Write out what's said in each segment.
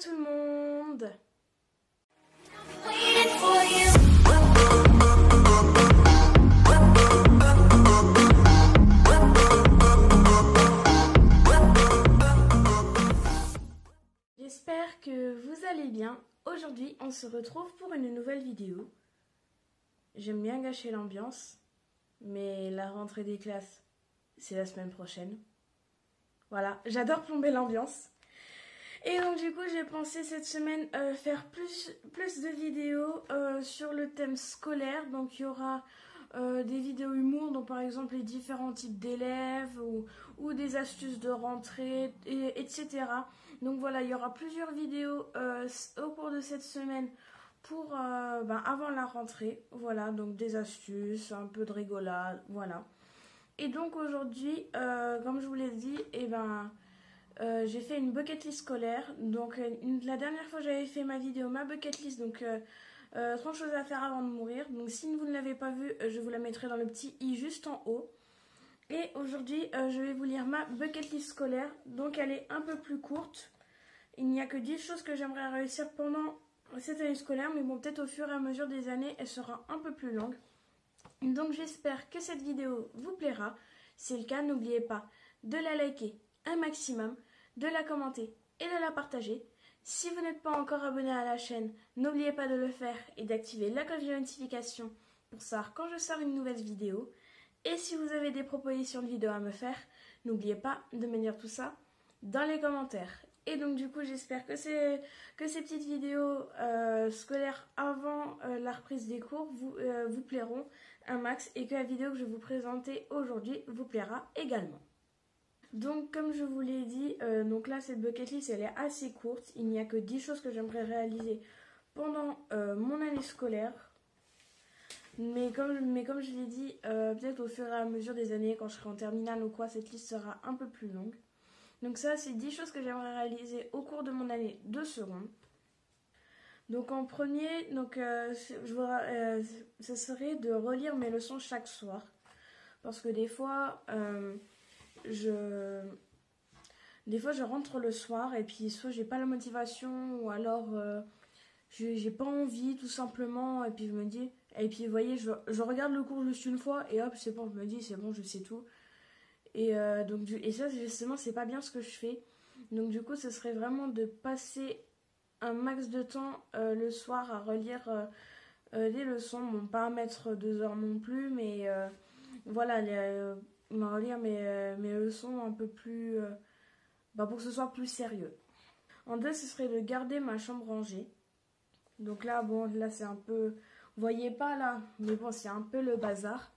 tout le monde! J'espère que vous allez bien. Aujourd'hui, on se retrouve pour une nouvelle vidéo. J'aime bien gâcher l'ambiance, mais la rentrée des classes, c'est la semaine prochaine. Voilà, j'adore plomber l'ambiance. Et donc du coup, j'ai pensé cette semaine faire plus de vidéos sur le thème scolaire. Donc il y aura des vidéos humour, donc par exemple les différents types d'élèves ou des astuces de rentrée, etc. Donc voilà, il y aura plusieurs vidéos au cours de cette semaine pour avant la rentrée. Voilà, donc des astuces, un peu de rigolade, voilà. Et donc aujourd'hui, comme je vous l'ai dit, j'ai fait une bucket list scolaire. Donc la dernière fois j'avais fait ma vidéo, ma bucket list, donc 30 choses à faire avant de mourir. Donc si vous ne l'avez pas vue, je vous la mettrai dans le petit i juste en haut. Et aujourd'hui je vais vous lire ma bucket list scolaire. Donc elle est un peu plus courte. Il n'y a que 10 choses que j'aimerais réussir pendant cette année scolaire. Mais bon, peut-être au fur et à mesure des années, elle sera un peu plus longue. Donc j'espère que cette vidéo vous plaira. Si c'est le cas, n'oubliez pas de la liker un maximum, de la commenter et de la partager. Si vous n'êtes pas encore abonné à la chaîne, n'oubliez pas de le faire et d'activer la cloche de notification pour savoir quand je sors une nouvelle vidéo. Et si vous avez des propositions de vidéos à me faire, n'oubliez pas de me dire tout ça dans les commentaires. Et donc du coup, j'espère que ces petites vidéos scolaires avant la reprise des cours vous plairont un max et que la vidéo que je vais vous présenter aujourd'hui vous plaira également. Donc comme je vous l'ai dit, donc là cette bucket list elle est assez courte. Il n'y a que 10 choses que j'aimerais réaliser pendant mon année scolaire. Mais comme je l'ai dit, peut-être au fur et à mesure des années, quand je serai en terminale ou quoi, cette liste sera un peu plus longue. Donc ça, c'est 10 choses que j'aimerais réaliser au cours de mon année de seconde. Donc en premier, ce serait de relire mes leçons chaque soir. Parce que des fois, je rentre le soir et puis soit j'ai pas la motivation ou alors j'ai pas envie tout simplement. Et puis je me dis, et puis vous voyez, je regarde le cours juste une fois et hop, c'est bon, je me dis, c'est bon, je sais tout. Et ça justement c'est pas bien ce que je fais. Donc du coup ce serait vraiment de passer un max de temps le soir à relire des leçons. Bon, pas à mettre 2 heures non plus, mais voilà, relire mes leçons un peu plus pour que ce soit plus sérieux. En deux, ce serait de garder ma chambre rangée. Donc là, bon, là c'est un peu, vous voyez pas là, mais bon, c'est un peu le bazar.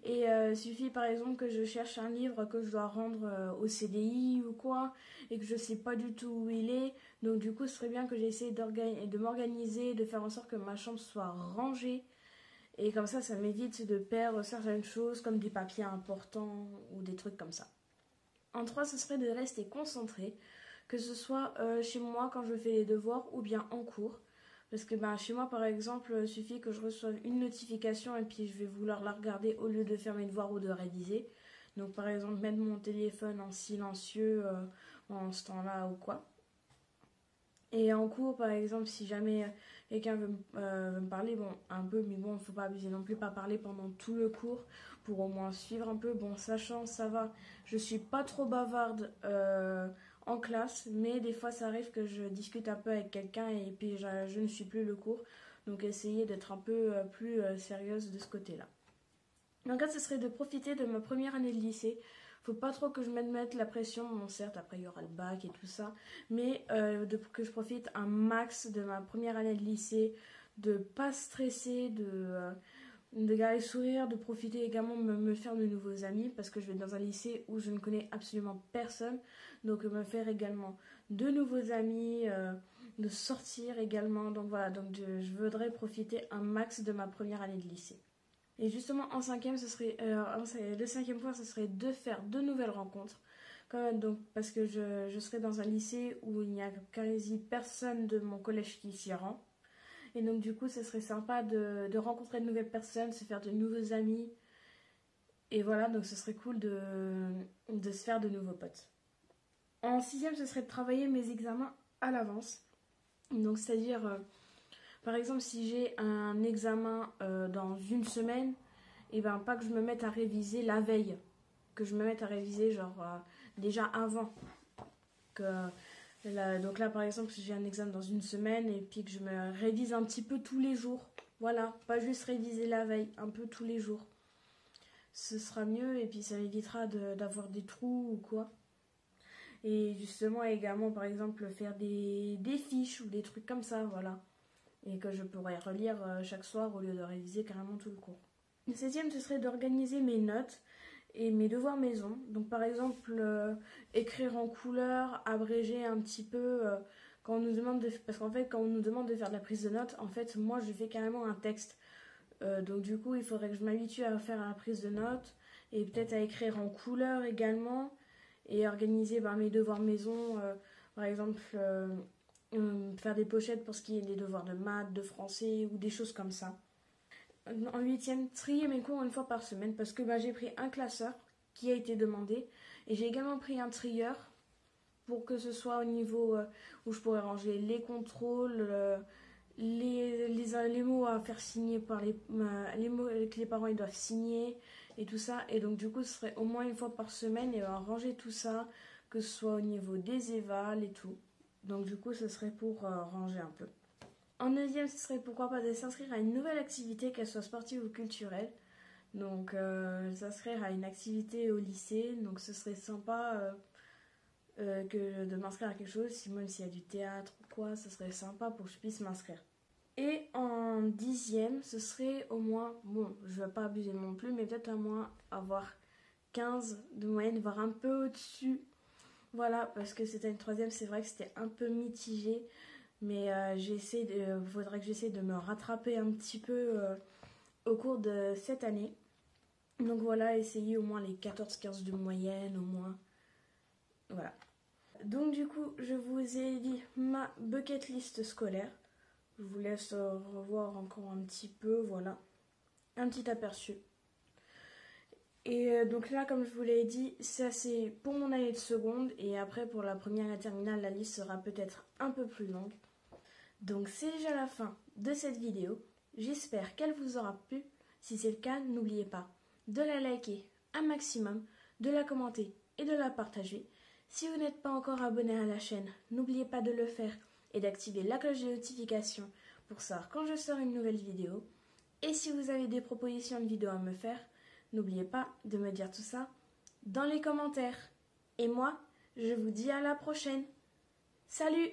Et il suffit par exemple que je cherche un livre que je dois rendre au CDI ou quoi, et que je sais pas du tout où il est. Donc du coup, ce serait bien que j'essaie de m'organiser, de faire en sorte que ma chambre soit rangée. Et comme ça m'évite de perdre certaines choses comme des papiers importants ou des trucs comme ça. En 3, ce serait de rester concentré, que ce soit chez moi quand je fais les devoirs ou bien en cours. Parce que chez moi, par exemple, il suffit que je reçoive une notification et puis je vais vouloir la regarder au lieu de faire mes devoirs ou de réviser. Donc, par exemple, mettre mon téléphone en silencieux en ce temps-là ou quoi. Et en cours, par exemple, si jamais quelqu'un veut me parler, bon, un peu, mais bon, il ne faut pas abuser non plus, pas parler pendant tout le cours pour au moins suivre un peu. Bon, sachant, ça va, je suis pas trop bavarde en classe, mais des fois ça arrive que je discute un peu avec quelqu'un et puis je ne suis plus le cours. Donc essayez d'être un peu plus sérieuse de ce côté-là. Donc là, ce serait de profiter de ma première année de lycée. Faut pas trop que je me mette la pression. Bon, certes, après il y aura le bac et tout ça, mais que je profite un max de ma première année de lycée, de pas stresser, de garder le sourire, de profiter également de me faire de nouveaux amis parce que je vais dans un lycée où je ne connais absolument personne. Donc me faire également de nouveaux amis, de sortir également. Donc voilà, donc je voudrais profiter un max de ma première année de lycée. Et justement en cinquième, le 5e point, ce serait de faire de nouvelles rencontres. Donc, parce que je serai dans un lycée où il n'y a quasi personne de mon collège qui s'y rend. Et donc du coup, ce serait sympa de rencontrer de nouvelles personnes, se faire de nouveaux amis. Et voilà, donc ce serait cool de se faire de nouveaux potes. En 6e, ce serait de travailler mes examens à l'avance. Donc c'est-à-dire, par exemple, si j'ai un examen dans une semaine, et ben pas que je me mette à réviser la veille, que je me mette à réviser genre déjà avant. Donc là par exemple, si j'ai un examen dans une semaine et puis que je me révise un petit peu tous les jours. Voilà, pas juste réviser la veille, un peu tous les jours. Ce sera mieux et puis ça évitera d'avoir des trous ou quoi. Et justement également par exemple faire des fiches ou des trucs comme ça, voilà. Et que je pourrais relire chaque soir au lieu de réviser carrément tout le cours. Le septième, ce serait d'organiser mes notes et mes devoirs maison. Donc par exemple, écrire en couleur, abréger un petit peu quand on nous demande parce qu'en fait, quand on nous demande de faire de la prise de notes, en fait, moi, je fais carrément un texte. Donc du coup, il faudrait que je m'habitue à faire la prise de notes et peut-être à écrire en couleur également et organiser mes devoirs maison. Par exemple, faire des pochettes pour ce qui est des devoirs de maths, de français ou des choses comme ça. En huitième, trier mes cours une fois par semaine parce que j'ai pris un classeur qui a été demandé et j'ai également pris un trieur pour que ce soit au niveau où je pourrais ranger les contrôles, les mots à faire signer par les mots que les parents ils doivent signer et tout ça. Et donc du coup ce serait au moins une fois par semaine et ranger tout ça, que ce soit au niveau des évals et tout. Donc du coup ce serait pour ranger un peu. En neuvième, ce serait pourquoi pas de s'inscrire à une nouvelle activité, qu'elle soit sportive ou culturelle. Donc, s'inscrire à une activité au lycée. Donc, ce serait sympa que de m'inscrire à quelque chose. Si même s'il y a du théâtre ou quoi, ce serait sympa pour que je puisse m'inscrire. Et en dixième, ce serait au moins, bon, je ne vais pas abuser non plus, mais peut-être au moins avoir 15 de moyenne, voire un peu au-dessus. Voilà, parce que c'était une troisième, c'est vrai que c'était un peu mitigé. Mais faudrait que j'essaie de me rattraper un petit peu au cours de cette année. Donc voilà, essayer au moins les 14-15 de moyenne, au moins. Voilà. Donc du coup, je vous ai dit ma bucket list scolaire. Je vous laisse revoir encore un petit peu, voilà. Un petit aperçu. Et donc là, comme je vous l'ai dit, ça c'est pour mon année de seconde. Et après, pour la première et la terminale, la liste sera peut-être un peu plus longue. Donc c'est déjà la fin de cette vidéo. J'espère qu'elle vous aura plu. Si c'est le cas, n'oubliez pas de la liker un maximum, de la commenter et de la partager. Si vous n'êtes pas encore abonné à la chaîne, n'oubliez pas de le faire et d'activer la cloche de notification pour savoir quand je sors une nouvelle vidéo. Et si vous avez des propositions de vidéos à me faire, n'oubliez pas de me dire tout ça dans les commentaires. Et moi, je vous dis à la prochaine. Salut!